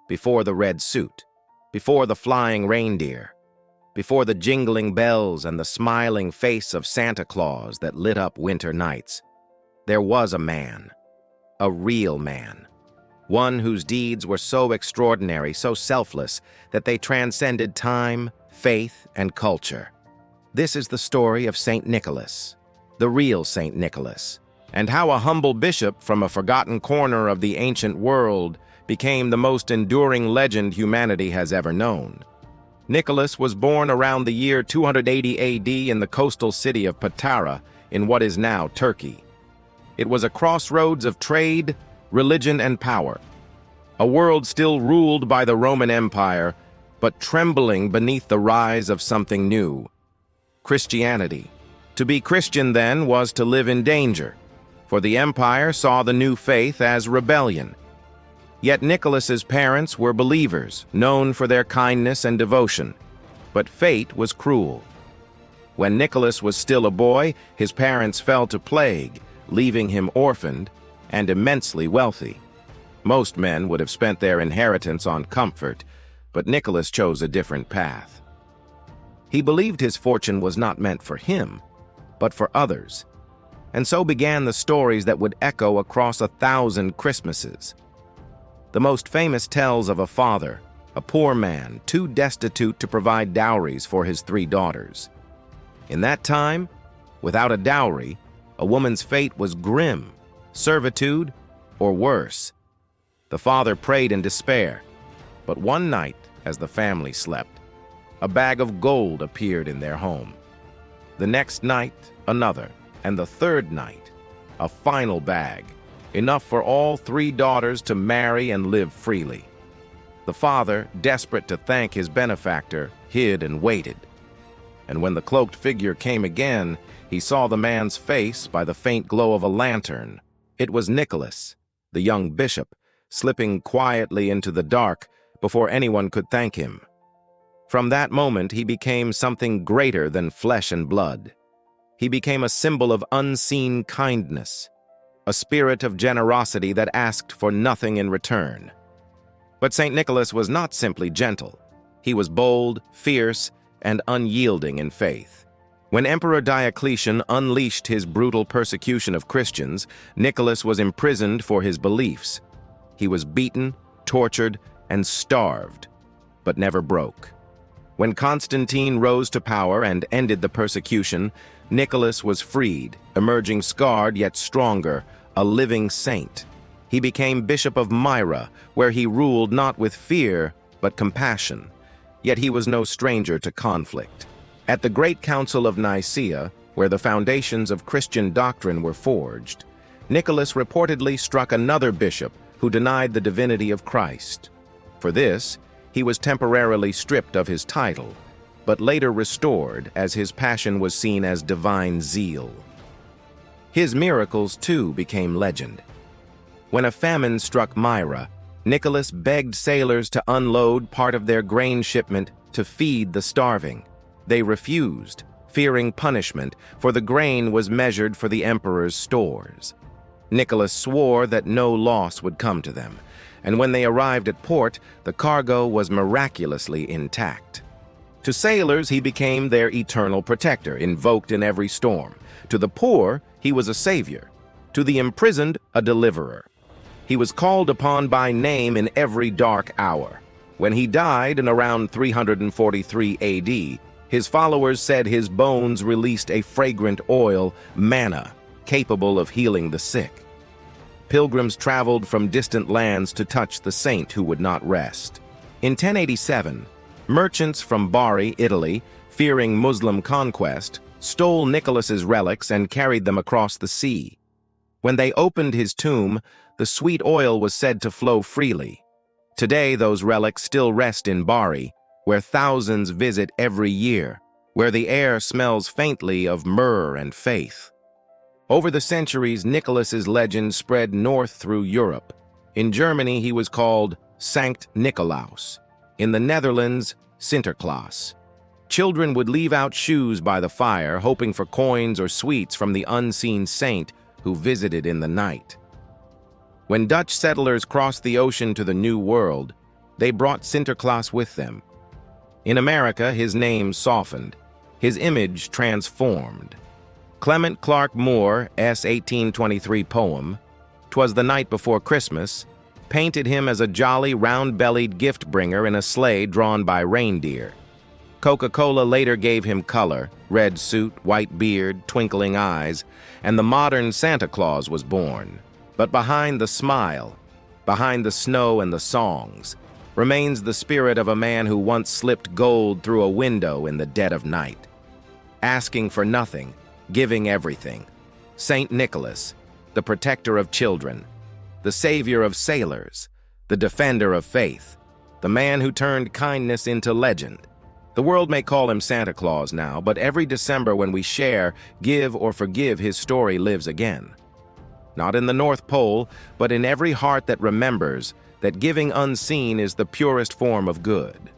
before the red suit, before the flying reindeer, before the jingling bells and the smiling face of Santa Claus that lit up winter nights, there was a man, a real man, one whose deeds were so extraordinary, so selfless, that they transcended time, faith, and culture. This is the story of Saint Nicholas, the real Saint Nicholas, and how a humble bishop from a forgotten corner of the ancient world became the most enduring legend humanity has ever known. Nicholas was born around the year 280 AD in the coastal city of Patara in what is now Turkey. It was a crossroads of trade, religion, and power. A world still ruled by the Roman Empire, but trembling beneath the rise of something new: Christianity. To be Christian, then, was to live in danger, for the empire saw the new faith as rebellion. Yet Nicholas's parents were believers, known for their kindness and devotion. But fate was cruel. When Nicholas was still a boy, his parents fell to plague, leaving him orphaned and immensely wealthy. Most men would have spent their inheritance on comfort, but Nicholas chose a different path. He believed his fortune was not meant for him, but for others. And so began the stories that would echo across 1,000 Christmases. The most famous tells of a father, a poor man, too destitute to provide dowries for his 3 daughters. In that time, without a dowry, a woman's fate was grim, servitude, or worse. The father prayed in despair, but one night, as the family slept, a bag of gold appeared in their home. The next night, another, and the third night, a final bag, enough for all 3 daughters to marry and live freely. The father, desperate to thank his benefactor, hid and waited. And when the cloaked figure came again, he saw the man's face by the faint glow of a lantern. It was Nicholas, the young bishop, slipping quietly into the dark before anyone could thank him. From that moment, he became something greater than flesh and blood. He became a symbol of unseen kindness, a spirit of generosity that asked for nothing in return. But St. Nicholas was not simply gentle. He was bold, fierce, and unyielding in faith. When Emperor Diocletian unleashed his brutal persecution of Christians, Nicholas was imprisoned for his beliefs. He was beaten, tortured, and starved, but never broke. When Constantine rose to power and ended the persecution, Nicholas was freed, emerging scarred yet stronger, a living saint. He became Bishop of Myra, where he ruled not with fear, but compassion. Yet he was no stranger to conflict. At the Great Council of Nicaea, where the foundations of Christian doctrine were forged, Nicholas reportedly struck another bishop who denied the divinity of Christ. For this, he was temporarily stripped of his title, but later restored as his passion was seen as divine zeal. His miracles, too, became legend. When a famine struck Myra, Nicholas begged sailors to unload part of their grain shipment to feed the starving. They refused, fearing punishment, for the grain was measured for the emperor's stores. Nicholas swore that no loss would come to them, and when they arrived at port, the cargo was miraculously intact. To sailors, he became their eternal protector, invoked in every storm. To the poor, he was a savior. To the imprisoned, a deliverer. He was called upon by name in every dark hour. When he died in around 343 AD, his followers said his bones released a fragrant oil, manna, capable of healing the sick. Pilgrims traveled from distant lands to touch the saint who would not rest. In 1087, merchants from Bari, Italy, fearing Muslim conquest, stole Nicholas's relics and carried them across the sea. When they opened his tomb, the sweet oil was said to flow freely. Today, those relics still rest in Bari, where thousands visit every year, where the air smells faintly of myrrh and faith. Over the centuries, Nicholas's legend spread north through Europe. In Germany, he was called Sankt Nikolaus. In the Netherlands, Sinterklaas. Children would leave out shoes by the fire, hoping for coins or sweets from the unseen saint who visited in the night. When Dutch settlers crossed the ocean to the New World, they brought Sinterklaas with them. In America, his name softened, his image transformed. Clement Clark Moore's 1823 poem, "'Twas the Night Before Christmas," painted him as a jolly, round-bellied gift-bringer in a sleigh drawn by reindeer. Coca-Cola later gave him color, red suit, white beard, twinkling eyes, and the modern Santa Claus was born. But behind the smile, behind the snow and the songs, remains the spirit of a man who once slipped gold through a window in the dead of night. Asking for nothing, giving everything. Saint Nicholas, the protector of children, the savior of sailors, the defender of faith, the man who turned kindness into legend. The world may call him Santa Claus now, but every December when we share, give, or forgive, his story lives again. Not in the North Pole, but in every heart that remembers that giving unseen is the purest form of good.